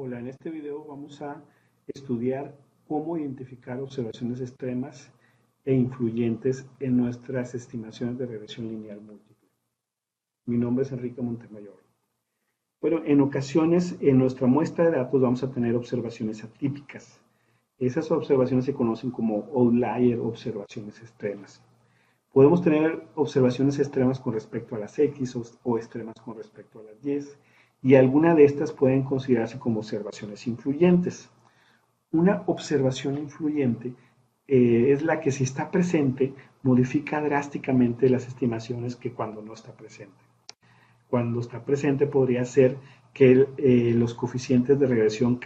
Hola, en este video vamos a estudiar cómo identificar observaciones extremas e influyentes en nuestras estimaciones de regresión lineal múltiple. Mi nombre es Enrique Montemayor. Bueno, en ocasiones en nuestra muestra de datos vamos a tener observaciones atípicas. Esas observaciones se conocen como outlier observaciones extremas. Podemos tener observaciones extremas con respecto a las X o extremas con respecto a las Y, y alguna de estas pueden considerarse como observaciones influyentes. Una observación influyente es la que, si está presente, modifica drásticamente las estimaciones que cuando no está presente. Cuando está presente podría ser que los coeficientes de regresión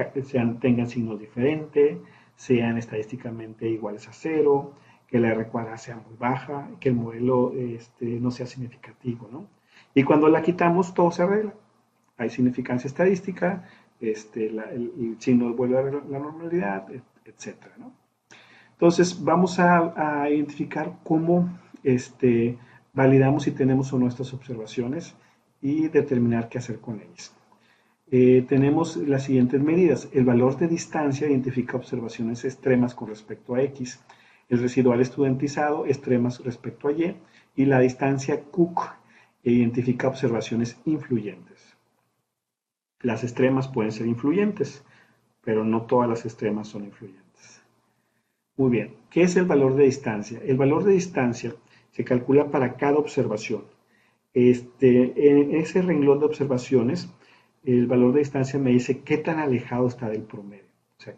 tengan signos diferentes, sean estadísticamente iguales a 0, que la R cuadrada sea muy baja, que el modelo no sea significativo, ¿no? Y cuando la quitamos, todo se arregla. Hay significancia estadística, el signo vuelve a la normalidad, etc., ¿no? Entonces, vamos a identificar cómo validamos si tenemos o no estas observaciones y determinar qué hacer con ellas. Tenemos las siguientes medidas. El valor de distancia identifica observaciones extremas con respecto a X, el residual estudiantizado extremas respecto a y la distancia Cook identifica observaciones influyentes. Las extremas pueden ser influyentes, pero no todas las extremas son influyentes. Muy bien, ¿qué es el valor de distancia? El valor de distancia se calcula para cada observación. En ese renglón de observaciones, el valor de distancia me dice qué tan alejado está del promedio. O sea,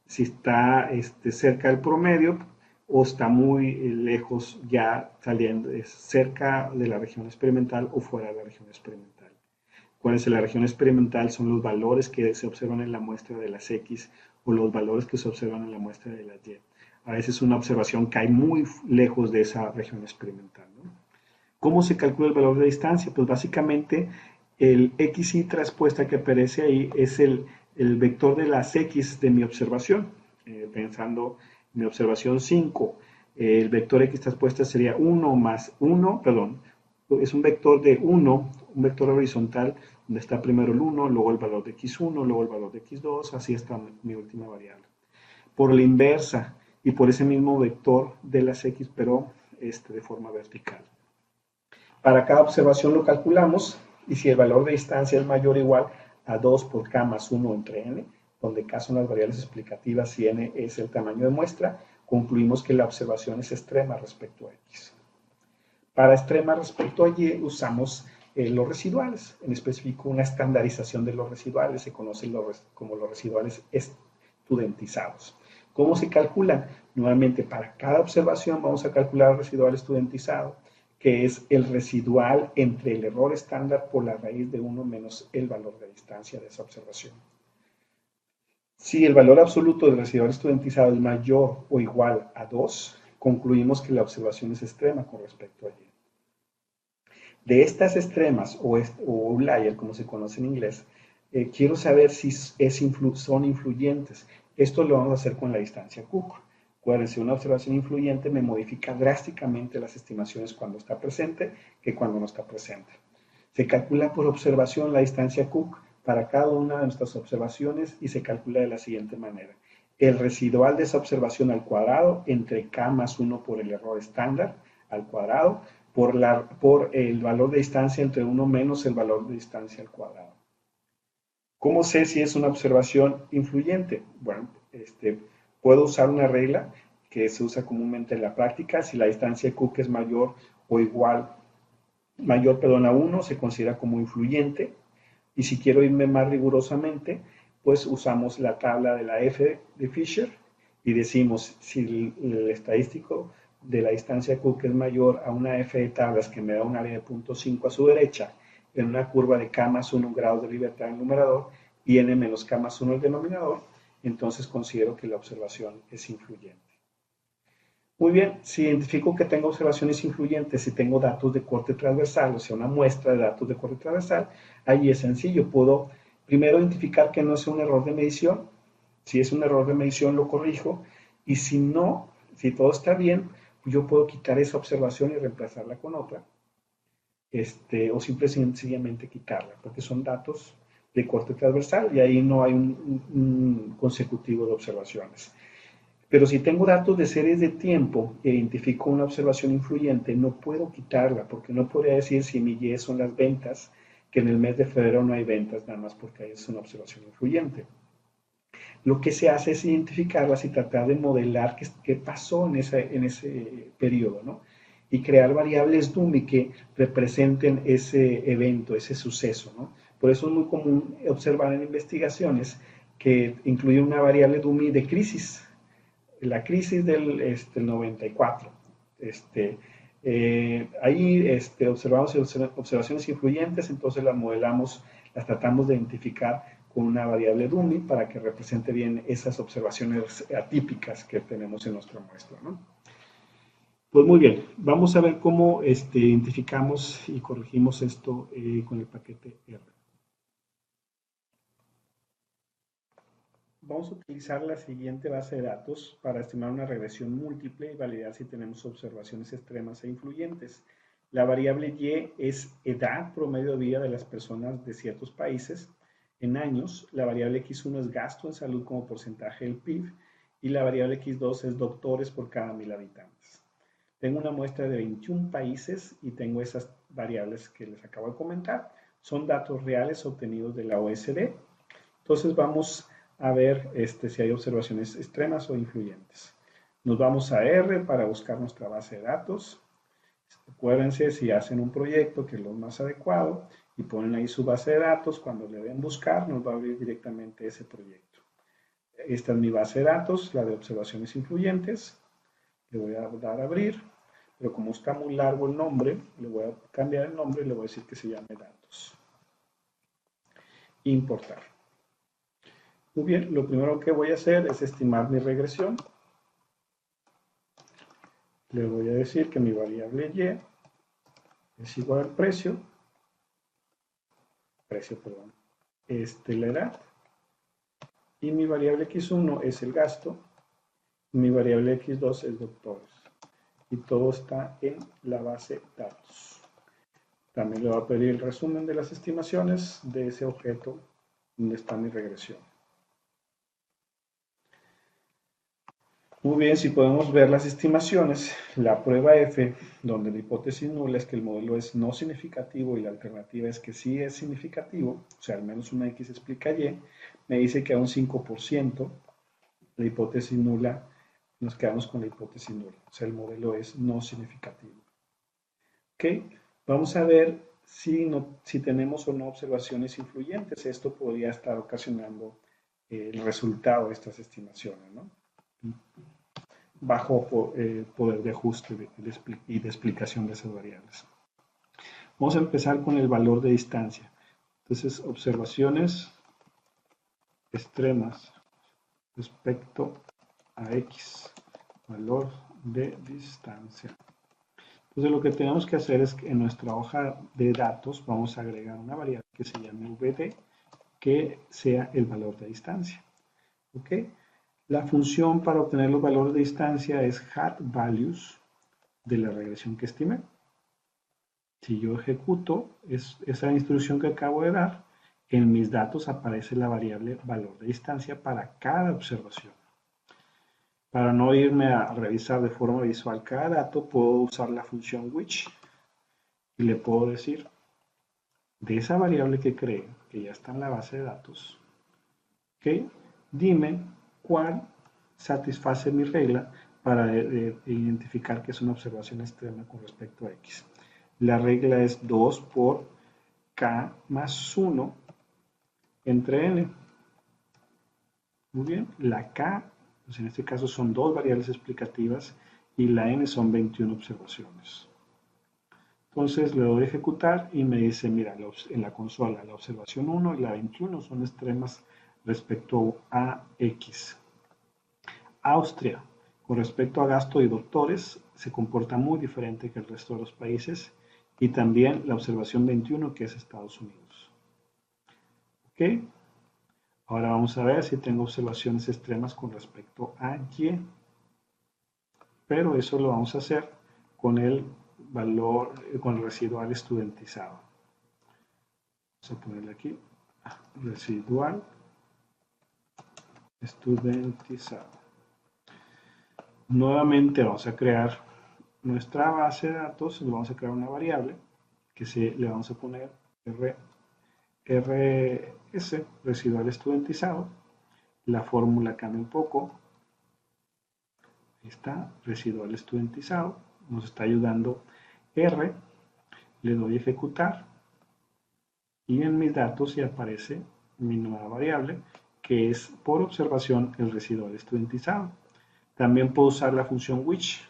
si está cerca del promedio o está muy lejos, ya saliendo cerca de la región experimental o fuera de la región experimental. Acuérdense, la región experimental son los valores que se observan en la muestra de las X o los valores que se observan en la muestra de las Y. A veces una observación cae muy lejos de esa región experimental, ¿no? ¿Cómo se calcula el valor de distancia? Pues básicamente el XY traspuesta que aparece ahí es el vector de las X de mi observación. Pensando en mi observación 5, el vector X traspuesta sería 1 más 1, perdón, es un vector de 1, un vector horizontal, donde está primero el 1, luego el valor de X1, luego el valor de X2, así está mi última variable. Por la inversa y por ese mismo vector de las X, pero de forma vertical. Para cada observación lo calculamos, y si el valor de distancia es mayor o igual a 2 por K más 1 entre N, donde K son las variables explicativas y N es el tamaño de muestra, concluimos que la observación es extrema respecto a X. Para extrema respecto a Y usamos los residuales, en específico una estandarización de los residuales, se conocen como los residuales estudiantizados. ¿Cómo se calculan? Nuevamente, para cada observación vamos a calcular el residual estudiantizado, que es el residual entre el error estándar por la raíz de 1 menos el valor de distancia de esa observación. Si el valor absoluto del residual estudiantizado es mayor o igual a 2, concluimos que la observación es extrema con respecto a Y. De estas extremas o outlier, como se conoce en inglés, quiero saber si son influyentes. Esto lo vamos a hacer con la distancia Cook. Acuérdense, una observación influyente me modifica drásticamente las estimaciones cuando está presente que cuando no está presente. Se calcula por observación la distancia Cook para cada una de nuestras observaciones y se calcula de la siguiente manera. El residual de esa observación al cuadrado entre K más 1 por el error estándar al cuadrado por el valor de distancia entre 1 menos el valor de distancia al cuadrado. ¿Cómo sé si es una observación influyente? Bueno, puedo usar una regla que se usa comúnmente en la práctica. Si la distancia Cook es mayor o igual, a 1, se considera como influyente. Y si quiero irme más rigurosamente, pues usamos la tabla de la F de Fisher y decimos si el estadístico de la distancia Cook es mayor a una F de tablas que me da un área de 0.5 a su derecha en una curva de K más 1 grados de libertad en el numerador y N menos K más 1 en el denominador, entonces considero que la observación es influyente. Muy bien, si identifico que tengo observaciones influyentes y tengo datos de corte transversal, o sea, una muestra de datos de corte transversal, ahí es sencillo. Puedo primero identificar que no es un error de medición. Si es un error de medición, lo corrijo. Y si no, si todo está bien, yo puedo quitar esa observación y reemplazarla con otra. O simple y sencillamente quitarla, porque son datos de corte transversal y ahí no hay un consecutivo de observaciones. Pero si tengo datos de series de tiempo e identifico una observación influyente, no puedo quitarla, porque no podría decir si mi Y son las ventas, que en el mes de febrero no hay ventas, nada más porque ahí es una observación influyente. Lo que se hace es identificarlas y tratar de modelar qué pasó en ese periodo, ¿no? Y crear variables dummy que representen ese evento, ese suceso, ¿no? Por eso es muy común observar en investigaciones que incluye una variable dummy de crisis, la crisis del 94. Ahí observamos observaciones influyentes, entonces las modelamos, las tratamos de identificar con una variable dummy para que represente bien esas observaciones atípicas que tenemos en nuestra muestra, ¿no? Pues muy bien, vamos a ver cómo identificamos y corregimos esto con el paquete R. Vamos a utilizar la siguiente base de datos para estimar una regresión múltiple y validar si tenemos observaciones extremas e influyentes. La variable Y es edad promedio de vida de las personas de ciertos países en años. La variable X1 es gasto en salud como porcentaje del PIB y la variable X2 es doctores por cada 1000 habitantes. Tengo una muestra de 21 países y tengo esas variables que les acabo de comentar. Son datos reales obtenidos de la OSD. Entonces vamos a ver si hay observaciones extremas o influyentes. Nos vamos a R para buscar nuestra base de datos. Acuérdense, si hacen un proyecto que es lo más adecuado y ponen ahí su base de datos, cuando le den buscar nos va a abrir directamente ese proyecto. Esta es mi base de datos, la de observaciones influyentes. Le voy a dar a abrir, pero como está muy largo el nombre, le voy a cambiar el nombre y le voy a decir que se llame datos. Importar. Muy bien, lo primero que voy a hacer es estimar mi regresión. Le voy a decir que mi variable Y es igual al precio, perdón, la edad, y mi variable X1 es el gasto, y mi variable X2 es doctores, y todo está en la base datos. También le voy a pedir el resumen de las estimaciones de ese objeto donde está mi regresión. Muy bien, si podemos ver las estimaciones, la prueba F, donde la hipótesis nula es que el modelo es no significativo y la alternativa es que sí es significativo, o sea, al menos una X explica Y, me dice que a un 5% la hipótesis nula, nos quedamos con la hipótesis nula, o sea, el modelo es no significativo. ¿Ok? Vamos a ver si tenemos o no observaciones influyentes. Esto podría estar ocasionando el resultado de estas estimaciones, ¿no? Bajo poder de ajuste y de explicación de esas variables. Vamos a empezar con el valor de distancia. Entonces, observaciones extremas respecto a X, valor de distancia. Entonces, lo que tenemos que hacer es que en nuestra hoja de datos vamos a agregar una variable que se llame VD, que sea el valor de distancia. ¿Ok? La función para obtener los valores de distancia es HatValues de la regresión que estimé. Si yo ejecuto esa instrucción que acabo de dar, en mis datos aparece la variable valor de distancia para cada observación. Para no irme a revisar de forma visual cada dato, puedo usar la función which y le puedo decir de esa variable que creé, que ya está en la base de datos, ¿okay? Dime cuál satisface mi regla para identificar que es una observación extrema con respecto a X. La regla es 2 por K más 1 entre N. Muy bien, la K, pues en este caso son dos variables explicativas y la N son 21 observaciones. Entonces le doy a ejecutar y me dice, mira, en la consola la observación 1 y la 21 son extremas respecto a X. Austria, con respecto a gasto y doctores, se comporta muy diferente que el resto de los países y también la observación 21 que es Estados Unidos. ¿Ok? Ahora vamos a ver si tengo observaciones extremas con respecto a Y, pero eso lo vamos a hacer con el valor, con el residual estudentizado. Vamos a ponerle aquí residual estudentizado. Nuevamente vamos a crear nuestra base de datos, le vamos a crear una variable que le vamos a poner RS, residual estudentizado. La fórmula cambia un poco. Ahí está, residual estudentizado. Nos está ayudando R. Le doy a ejecutar. Y en mis datos ya aparece mi nueva variable, que es por observación el residual estudentizado. También puedo usar la función which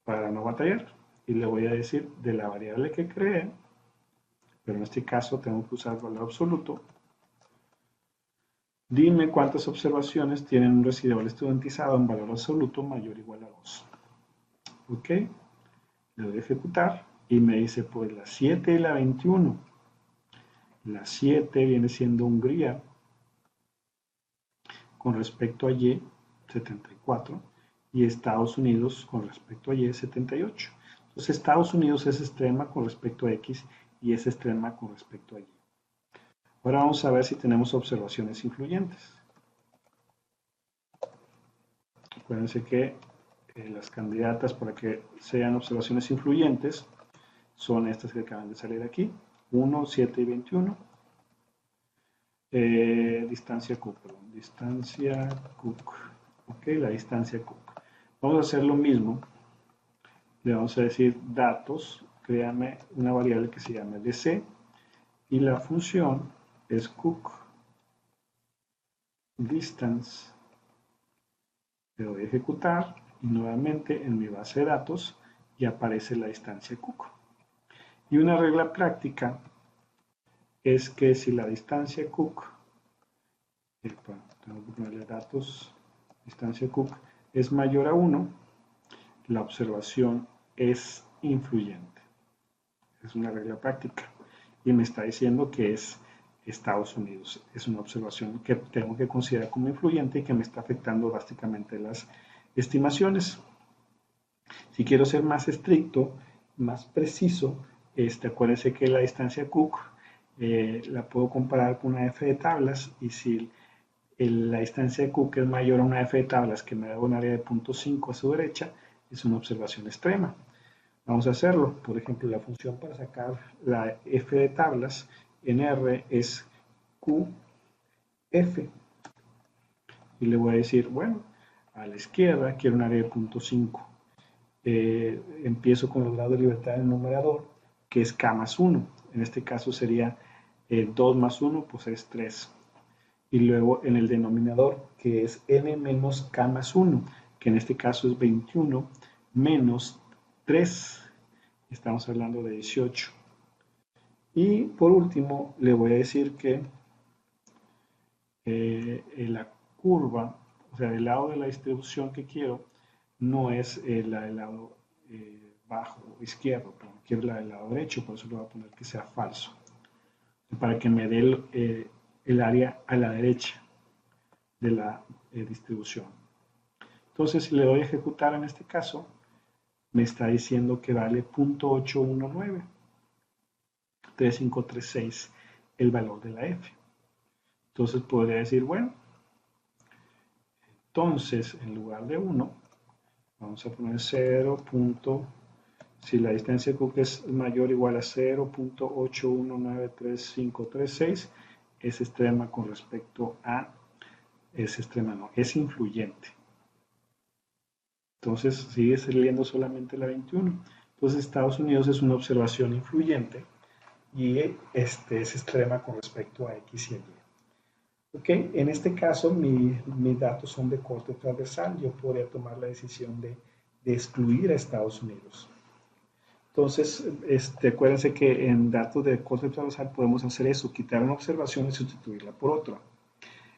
para no batallar. Y le voy a decir de la variable que creé, pero en este caso tengo que usar valor absoluto. Dime cuántas observaciones tienen un residual estudentizado en valor absoluto mayor o igual a 2. Ok, le doy a ejecutar y me dice pues la 7 y la 21. La 7 viene siendo Hungría con respecto a Y, 74, y Estados Unidos con respecto a Y, 78. Entonces Estados Unidos es extrema con respecto a X y es extrema con respecto a Y. Ahora vamos a ver si tenemos observaciones influyentes. Acuérdense que las candidatas para que sean observaciones influyentes son estas que acaban de salir aquí, 1, 7 y 21. Distancia Cook, perdón, distancia Cook. Ok, la distancia Cook. Vamos a hacer lo mismo. Le vamos a decir datos, créame una variable que se llama dc y la función es Cook distance. Le doy a ejecutar y nuevamente en mi base de datos ya aparece la distancia Cook. Y una regla práctica es que si la distancia Cook, tengo que ponerle datos, distancia Cook es mayor a 1, la observación es influyente. Es una regla práctica y me está diciendo que es Estados Unidos. Es una observación que tengo que considerar como influyente y que me está afectando drásticamente las estimaciones. Si quiero ser más estricto, más preciso, acuérdense que la distancia Cook la puedo comparar con una F de tablas y si la distancia de Cook es mayor a una F de tablas que me da un área de 0.5 a su derecha, es una observación extrema. Vamos a hacerlo. Por ejemplo, la función para sacar la F de tablas en R es QF. Y le voy a decir, bueno, a la izquierda quiero un área de 0.5. Empiezo con los grados de libertad en el numerador, que es K más 1. En este caso sería 2 más 1, pues es 3. Y luego en el denominador, que es N menos K más 1, que en este caso es 21 menos 3. Estamos hablando de 18. Y por último, le voy a decir que la curva, o sea, el lado de la distribución que quiero, no es la del lado bajo izquierdo, pero quiero la del lado derecho, por eso le voy a poner que sea falso, para que me dé el área a la derecha de la distribución. Entonces, si le doy a ejecutar en este caso, me está diciendo que vale 0.819, 3536 el valor de la F. Entonces podría decir, bueno, entonces en lugar de 1, vamos a poner 0. Si la distancia de Cook es mayor o igual a 0.8193536, es extrema con respecto a, es extrema no, es influyente. Entonces sigue saliendo solamente la 21. Entonces Estados Unidos es una observación influyente y es extrema con respecto a X y Y. Ok, en este caso mis datos son de corte transversal. Yo podría tomar la decisión de excluir a Estados Unidos. Entonces, acuérdense que en datos de corte transversal podemos hacer eso, quitar una observación y sustituirla por otra.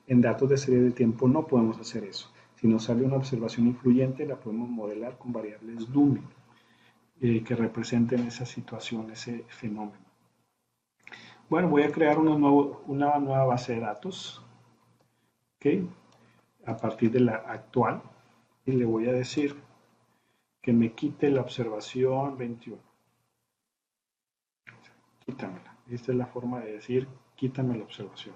En datos de serie de tiempo no podemos hacer eso. Si nos sale una observación influyente, la podemos modelar con variables Dume, que representen esa situación, ese fenómeno. Bueno, voy a crear una nueva base de datos, ¿okay? A partir de la actual, y le voy a decir que me quite la observación 21. Quítamela. Esta es la forma de decir quítame la observación.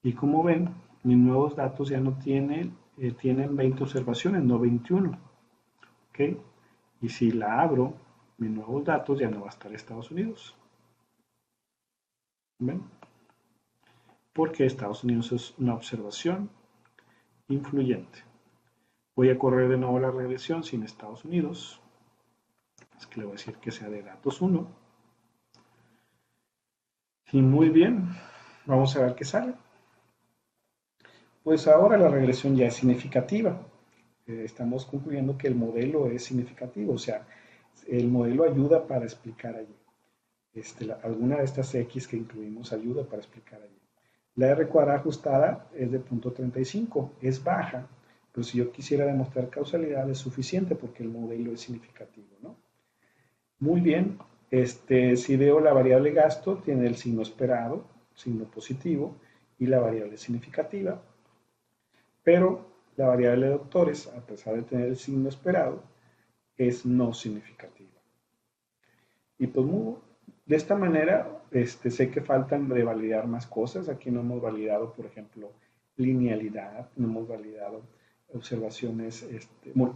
Y como ven, mis nuevos datos ya no tienen 20 observaciones, no 21. ¿Ok? Y si la abro, mis nuevos datos ya no va a estar Estados Unidos. ¿Ven? Porque Estados Unidos es una observación influyente. Voy a correr de nuevo la regresión sin Estados Unidos. Es que le voy a decir que sea de datos 1. Y muy bien, vamos a ver qué sale. Pues ahora la regresión ya es significativa. Estamos concluyendo que el modelo es significativo, o sea, el modelo ayuda para explicar allí. Alguna de estas X que incluimos ayuda para explicar allí. La R cuadrada ajustada es de 0.35, es baja, pero si yo quisiera demostrar causalidad es suficiente porque el modelo es significativo, ¿no? Muy bien, si veo la variable gasto, tiene el signo esperado, signo positivo, y la variable significativa, pero la variable de doctores, a pesar de tener el signo esperado, es no significativa. Y pues de esta manera, sé que faltan de validar más cosas. Aquí no hemos validado, por ejemplo, linealidad, no hemos validado observaciones,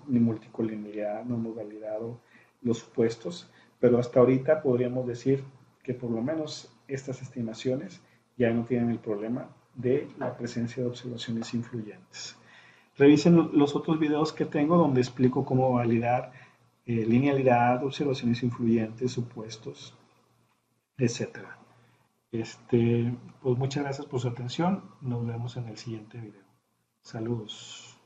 ni multicolinialidad, no hemos validado los supuestos, pero hasta ahorita podríamos decir que por lo menos estas estimaciones ya no tienen el problema de la presencia de observaciones influyentes. Revisen los otros videos que tengo donde explico cómo validar linealidad, observaciones influyentes, supuestos, etcétera. Pues muchas gracias por su atención. Nos vemos en el siguiente video. Saludos.